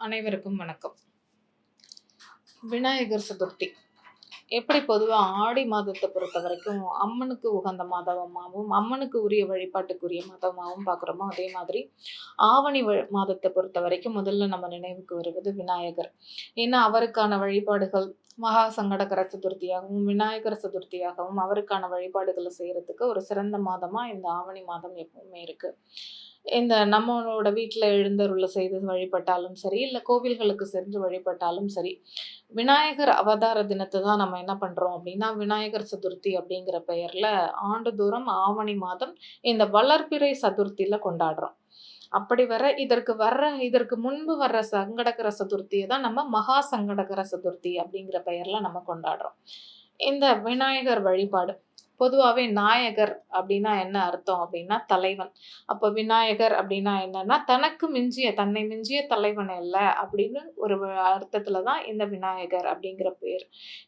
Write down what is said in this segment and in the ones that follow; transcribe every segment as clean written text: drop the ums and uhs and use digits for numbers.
அனைவருக்கும் வணக்கம். விநாயகர் சதுர்த்தி எப்படி பொதுவாக ஆடி மாதத்தை பொறுத்த வரைக்கும் அம்மனுக்கு உகந்த மாதமாகவும் அம்மனுக்கு உரிய வழிபாட்டுக்குரிய மாதமாகவும் பார்க்குறோமோ, அதே மாதிரி ஆவணி மாதத்தை பொறுத்த வரைக்கும் முதல்ல நம்ம நினைவுக்கு வருவது விநாயகர். ஏன்னா அவருக்கான வழிபாடுகள் மகா சங்கடகர சதுர்த்தியாகவும் விநாயகர் சதுர்த்தியாகவும் அவருக்கான வழிபாடுகளை செய்யறதுக்கு ஒரு சிறந்த மாதமாக இந்த ஆவணி மாதம் எப்பவுமே இருக்கு. இந்த நம்மளோட வீட்டில் எழுந்தருளை செய்து வழிபட்டாலும் சரி, இல்லை கோவில்களுக்கு சென்று வழிபட்டாலும் சரி, விநாயகர் அவதார தினத்தை தான் நம்ம என்ன பண்ணுறோம் அப்படின்னா விநாயகர் சதுர்த்தி அப்படிங்கிற பெயரில் ஆண்டுதோறும் ஆவணி மாதம் இந்த வளர்பிறை சதுர்த்தியில் கொண்டாடுறோம். அப்படி இதற்கு முன்பு வர்ற சங்கடகர சதுர்த்தியை தான் நம்ம மகா சங்கடகர சதுர்த்தி அப்படிங்கிற பெயர்ல நம்ம கொண்டாடுறோம். இந்த விநாயகர் வழிபாடு பொதுவாகவே நாயகர் அப்படின்னா என்ன அர்த்தம் அப்படின்னா தலைவன். அப்போ விநாயகர் அப்படின்னா என்னன்னா தன்னை மிஞ்சிய தலைவன் இல்லை அப்படின்னு ஒரு அர்த்தத்துல தான் இந்த விநாயகர் அப்படிங்கிற பேர்.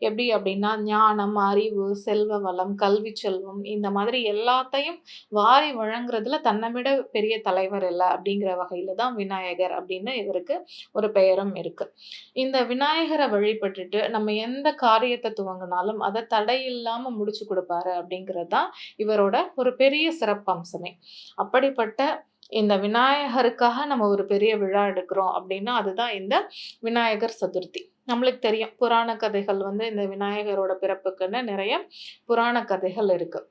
எப்படி அப்படின்னா ஞானம், அறிவு, செல்வ வளம், கல்வி செல்வம் இந்த மாதிரி எல்லாத்தையும் வாரி வழங்குறதுல தன்னை விட பெரிய தலைவர் இல்லை அப்படிங்கிற வகையில தான் விநாயகர் அப்படின்னு இவருக்கு ஒரு பெயரும் இருக்கு. இந்த விநாயகரை வழிபட்டுட்டு நம்ம எந்த காரியத்தை துவங்கினாலும் அதை தடையில்லாம முடிச்சு கொடுப்பாரு அப்படிங்கிறது தான் இவரோட ஒரு பெரிய சிறப்பம்சமே. அப்படிப்பட்ட இந்த விநாயகருக்காக நம்ம ஒரு பெரிய விழா எடுக்கிறோம் அப்படின்னா அதுதான் இந்த விநாயகர் சதுர்த்தி. நம்மளுக்கு தெரியும், புராண கதைகள் இந்த விநாயகரோட பிறப்புக்குன்னு நிறைய புராண கதைகள் இருக்கு.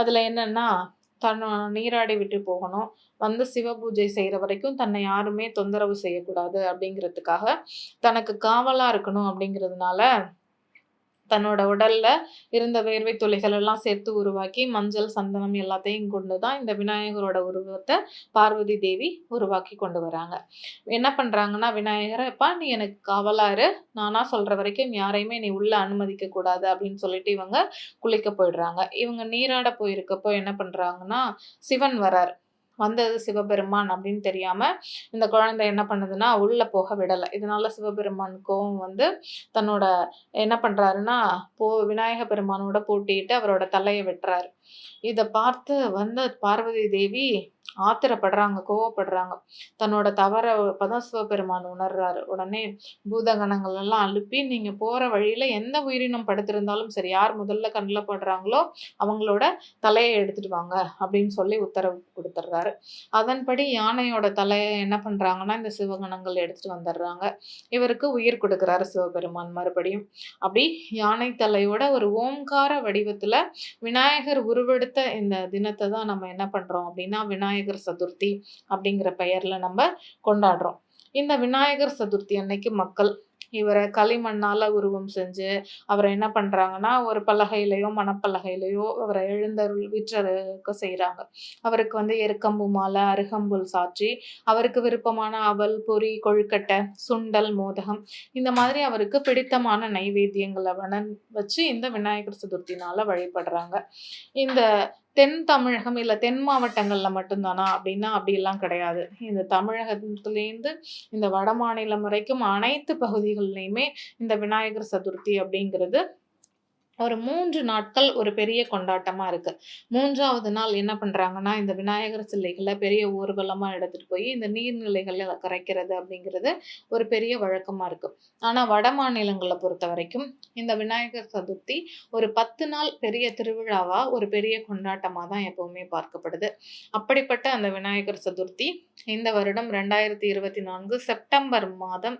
அதுல என்னன்னா, நீராடி விட்டு போகணும், சிவ பூஜை செய்யற வரைக்கும் தன்னை யாருமே தொந்தரவு செய்யக்கூடாது அப்படிங்கிறதுக்காக, தனக்கு காவலா இருக்கணும் அப்படிங்கிறதுனால தன்னோட உடல்ல இருந்த வேர்வை துளிகள் எல்லாம் சேர்த்து உருவாக்கி மஞ்சள், சந்தனம் எல்லாத்தையும் கொண்டுதான் இந்த விநாயகரோட உருவத்தை பார்வதி தேவி உருவாக்கி கொண்டு வராங்க. என்ன பண்றாங்கன்னா, விநாயகரை நீ எனக்கு காவலாரு, நானா சொல்ற வரைக்கும் யாரையுமே நீ உள்ள அனுமதிக்க கூடாது அப்படின்னு சொல்லிட்டு இவங்க குளிக்க போயிடுறாங்க. இவங்க நீராட போயிருக்கப்போ என்ன பண்றாங்கன்னா, சிவன் வரார். வந்தது சிவபெருமான் அப்படின்னு தெரியாம இந்த குழந்தை என்ன பண்ணுதுன்னா உள்ள போக விடலை. இதனால சிவபெருமான் கோவம் தன்னோட என்ன பண்றாருன்னா விநாயக பெருமானோட போட்டிட்டு அவரோட தலையை வெட்டுறாரு. இதை பார்த்து பார்வதி தேவி ஆத்திரப்படுறாங்க, கோவப்படுறாங்க. தன்னோட தவற அப்பதான் சிவபெருமான் உணர்றாரு. உடனே பூதகணங்கள் எல்லாம் அழுப்பி, நீங்க போற வழியில எந்த உயிரினம் படுத்திருந்தாலும் சரி, யார் முதல்ல கண்ணில் படுறாங்களோ அவங்களோட தலையை எடுத்துட்டு வாங்க அப்படின்னு சொல்லி உத்தரவு கொடுத்துட்றாரு. அதன்படி யானையோட தலையை என்ன பண்றாங்கன்னா இந்த சிவகணங்கள் எடுத்துட்டு வந்துடுறாங்க. இவருக்கு உயிர் கொடுக்குறாரு சிவபெருமான் மறுபடியும். அப்படி யானை தலையோட ஒரு ஓம்கார வடிவத்துல விநாயகர் உருவெடுத்த இந்த தினத்தை தான் நம்ம என்ன பண்றோம் அப்படின்னா விநாயகர் சதுர்த்தி அப்படிங்கிற பெயர்ல நம்ம கொண்டாடுறோம். இந்த விநாயகர் சதுர்த்தி அன்னைக்கு மக்கள் இவரை களிமண்ணால உருவம் செஞ்சு அவரை என்ன பண்றாங்கன்னா ஒரு பலகையிலையோ மணப்பலகையிலையோ அவரை எழுந்தருள் வீற்றிருக்க செய்யறாங்க. அவருக்கு எருக்கம்பு மாலை, அருகம்புல் சாற்றி அவருக்கு விருப்பமான அவல், பொரி, கொழுக்கட்டை, சுண்டல், மோதகம் இந்த மாதிரி அவருக்கு பிடித்தமான நைவேத்தியங்களை வச்சு இந்த விநாயகர் சதுர்த்தினால வழிபடுறாங்க. இந்த தென் தமிழகம் இல்லை தென் மாவட்டங்கள்ல மட்டும்தானா அப்படின்னா அப்படியெல்லாம் கிடையாது. இந்த தமிழகத்திலேருந்து இந்த வட மாநிலம் வரைக்கும் அனைத்து பகுதிகள்லையுமே இந்த விநாயகர் சதுர்த்தி அப்படிங்கிறது ஒரு 3 நாட்கள் ஒரு பெரிய கொண்டாட்டமா இருக்கு. 3வது நாள் என்ன பண்றாங்கன்னா இந்த விநாயகர் சிலைகளை பெரிய ஊர்வலமா எடுத்துட்டு போய் இந்த நீர்நிலைகள்ல கரைக்கிறது அப்படிங்கிறது ஒரு பெரிய வழக்கமா இருக்கு. ஆனா வட மாநிலங்களை பொறுத்த வரைக்கும் இந்த விநாயகர் சதுர்த்தி ஒரு 10 நாள் பெரிய திருவிழாவா ஒரு பெரிய கொண்டாட்டமா தான் எப்பவுமே பார்க்கப்படுது. அப்படிப்பட்ட அந்த விநாயகர் சதுர்த்தி இந்த வருடம் 2024 செப்டம்பர் மாதம்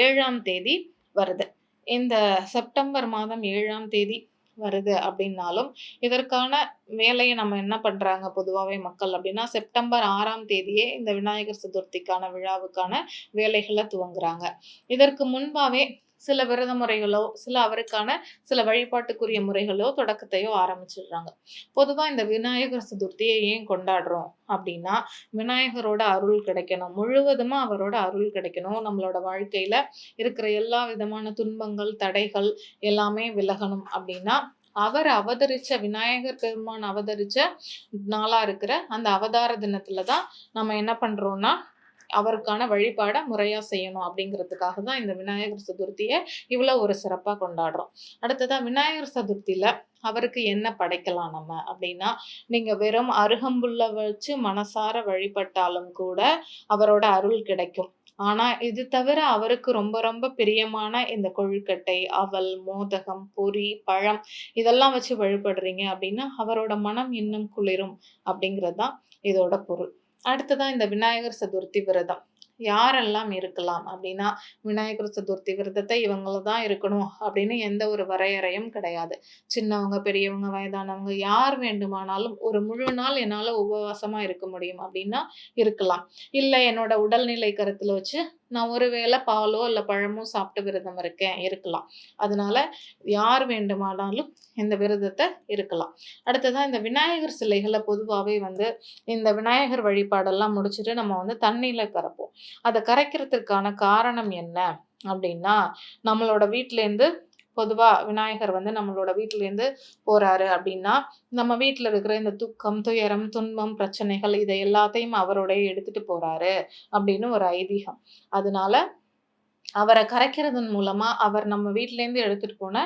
7ஆம் தேதி வருது. இந்த செப்டம்பர் மாதம் 7ஆம் தேதி வருது அப்படின்னாலும் இதற்கான வேலையை நம்ம என்ன பண்றாங்க பொதுவாகவே மக்கள் அப்படின்னா செப்டம்பர் 6ஆம் தேதியே இந்த விநாயகர் சதுர்த்திக்கான விழாவுக்கான வேலைகளை துவங்குறாங்க. இதற்கு முன்பாவே சில விரத முறைகளோ அவருக்கான சில வழிபாட்டுக்குரிய முறைகளோ தொடக்கத்தையோ ஆரம்பிச்சிடுறாங்க. பொதுவா இந்த விநாயகர் சதுர்த்தியை ஏன் கொண்டாடுறோம் அப்படின்னா விநாயகரோட அருள் கிடைக்கணும், முழுவதுமா அவரோட அருள் கிடைக்கணும், நம்மளோட வாழ்க்கையில இருக்கிற எல்லா விதமான துன்பங்கள், தடைகள் எல்லாமே விலகணும் அப்படின்னா விநாயகர் பெருமான் அவதரிச்ச நாளா இருக்கிற அந்த அவதார தினத்துலதான் நம்ம என்ன பண்றோம்னா அவருக்கான வழிபாட முறையா செய்யணும் அப்படிங்கிறதுக்காக தான் இந்த விநாயகர் சதுர்த்திய இவ்வளோ ஒரு சிறப்பா கொண்டாடுறோம். அடுத்ததா விநாயகர் சதுர்த்தியில அவருக்கு என்ன படைக்கலாம் நம்ம அப்படின்னா, நீங்க வெறும் அருகம்புல்ல வச்சு மனசார வழிபட்டாலும் கூட அவரோட அருள் கிடைக்கும். ஆனா, இது தவிர அவருக்கு ரொம்ப ரொம்ப பிரியமான இந்த கொழுக்கட்டை, அவல், மோதகம், பொரி, பழம் இதெல்லாம் வச்சு வழிபடுறீங்க அப்படின்னா, அவரோட மனம் இன்னும் குளிரும் அப்படிங்கிறது தான் இதோட பொருள். அடுத்ததா இந்த விநாயகர் சதுர்த்தி விரதம். யாரெல்லாம் இருக்கலாம் அப்படின்னா, விநாயகர் சதுர்த்தி விரதத்தை இவங்கள தான் இருக்கணும் அப்படின்னு எந்த ஒரு வரையறையும் கிடையாது. சின்னவங்க, பெரியவங்க, வயதானவங்க யார் வேண்டுமானாலும் ஒரு முழு நாள் என்னால உபவாசமா இருக்க முடியும் அப்படின்னா இருக்கலாம். இல்ல என்னோட உடல்நிலை கருத்துல வச்சு நான் ஒரு வேளை பாலோ இல்ல பழமோ சாப்பிட்டு விரதம் இருக்கேன் இருக்கலாம். அதனால யார் வேண்டுமானாலும் இந்த விரதத்த இருக்கலாம். அடுத்ததா இந்த விநாயகர் சிலைகள பொதுவாவே வந்து இந்த விநாயகர் வழிபாடெல்லாம் முடிச்சுட்டு நம்ம வந்து தண்ணீல கரைப்போம். அத கரைக்கிறதுக்கான காரணம் என்ன அப்படின்னா, நம்மளோட வீட்லேருந்து பொதுவா விநாயகர் வந்து நம்மளோட வீட்லேருந்து போறாரு அப்படின்னா, நம்ம வீட்ல இருக்கிற இந்த துக்கம், துயரம், துன்பம், பிரச்சனைகள் இத எல்லாத்தையும் அவரோடயே எடுத்துட்டு போறாரு அப்படின்னு ஒரு ஐதீகம். அதனால அவர கரைக்கிறதன் மூலமா, அவர் நம்ம வீட்லேருந்து எடுத்துட்டு போன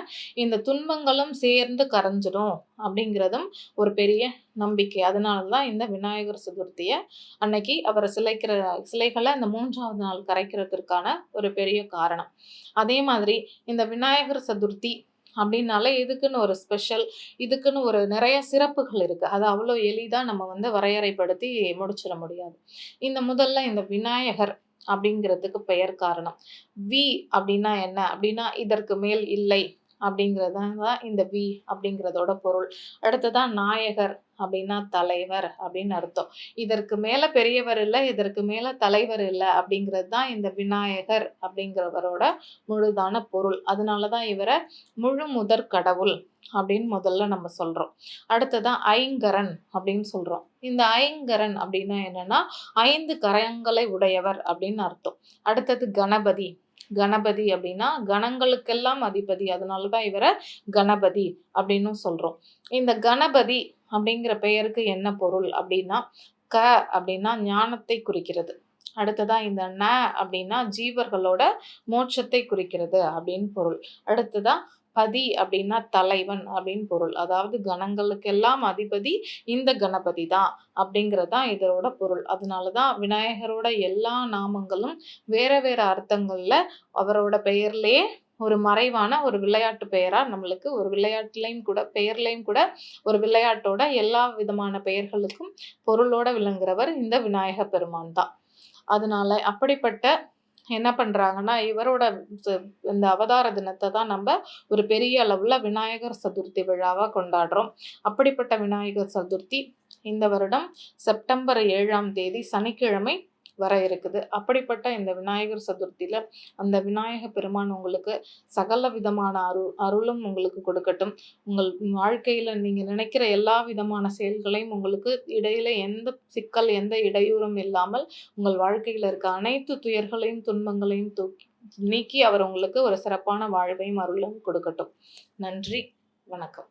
இந்த துன்பங்களும் சேர்ந்து கரைஞ்சிடும் அப்படிங்கிறதும் ஒரு பெரிய நம்பிக்கை. அதனால தான் இந்த விநாயகர் சதுர்த்திய அன்னைக்கு அவர சிலைகள அந்த 3வது நாள் கரைக்கிறதற்கான ஒரு பெரிய காரணம். அதே மாதிரி இந்த விநாயகர் சதுர்த்தி அப்படின்னாலே இதுக்குன்னு ஒரு ஸ்பெஷல், இதுக்குன்னு ஒரு நிறைய சிறப்புகள் இருக்கு. அத அவ்வளோ எளிதா நம்ம வந்து வரையறைப்படுத்தி முடிச்சிட முடியாது. முதல்ல இந்த விநாயகர் அப்படிங்கிறதுக்கு பெயர் காரணம். வி அப்படின்னா என்ன அப்படின்னா, இதற்கு மேல் இல்லை அப்படிங்கிறது தான் இந்த வி அப்படிங்கிறதோட பொருள். அடுத்ததா நாயகர் அப்படின்னா தலைவர் அப்படின்னு அர்த்தம். இதற்கு மேல பெரியவர் இல்ல, இதற்கு மேல தலைவர் இல்ல அப்படிங்கிறது தான் இந்த விநாயகர் அப்படிங்கிறவரோட முழுதான பொருள். அதனால தான் இவர முழு முதற் கடவுள் அப்படின்னு முதல்ல நம்ம சொல்றோம். அடுத்ததா ஐங்கரன் அப்படின்னு சொல்றோம். இந்த ஐங்கரன் அப்படின்னா என்னன்னா, 5 கரங்களை உடையவர் அப்படின்னு அர்த்தம். அடுத்தது கணபதி. கணபதி அப்படின்னா கணங்களுக்கெல்லாம் அதிபதி. அதனால தான் இவர கணபதி அப்படின்னும் சொல்றோம். இந்த கணபதி அப்படிங்கிற பெயருக்கு என்ன பொருள் அப்படின்னா, க அப்படின்னா ஞானத்தை குறிக்கிறது. அடுத்ததா இந்த ந அப்படின்னா ஜீவர்களோட மோட்சத்தை குறிக்கிறது அப்படின்னு பொருள். அடுத்ததா பதி அப்படின்னா தலைவன் அப்படின்னு பொருள். அதாவது கணங்களுக்கெல்லாம் அதிபதி இந்த கணபதி தான் அப்படிங்கிறது தான் இதோட பொருள். அதனால தான் விநாயகரோட எல்லா நாமங்களும் வேற வேற அர்த்தங்கள்ல அவரோட பெயர்லயே ஒரு மறைவான ஒரு விளையாட்டு பெயரா நம்மளுக்கு ஒரு விளையாட்டுலயும் கூட பெயர்லயும் கூட ஒரு விளையாட்டோட எல்லா விதமான பெயர்களுக்கும் பொருளோட விளங்குறவர் இந்த விநாயக பெருமான் தான். அதனால அப்படிப்பட்ட என்ன பண்றாங்கன்னா, இவரோட ச இந்த அவதார தினத்த தான் நம்ப ஒரு பெரிய அளவுல விநாயகர் சதுர்த்தி விழாவா கொண்டாடுறோம். அப்படிப்பட்ட விநாயகர் சதுர்த்தி இந்த வருடம் செப்டம்பர் 7ஆம் தேதி சனிக்கிழமை வர இருக்குது. அப்படிப்பட்ட இந்த விநாயகர் சதுர்த்தியில அந்த விநாயக பெருமான் உங்களுக்கு சகல விதமான அருளும் உங்களுக்கு கொடுக்கட்டும். உங்கள் வாழ்க்கையில நீங்க நினைக்கிற எல்லா விதமான செயல்களையும் உங்களுக்கு இடையில எந்த சிக்கல், எந்த இடையூறும் இல்லாமல் உங்கள் வாழ்க்கையில இருக்க அனைத்து துயர்களையும், துன்பங்களையும் நீக்கி அவர் உங்களுக்கு ஒரு சிறப்பான வாழ்வையும், அருளும் கொடுக்கட்டும். நன்றி. வணக்கம்.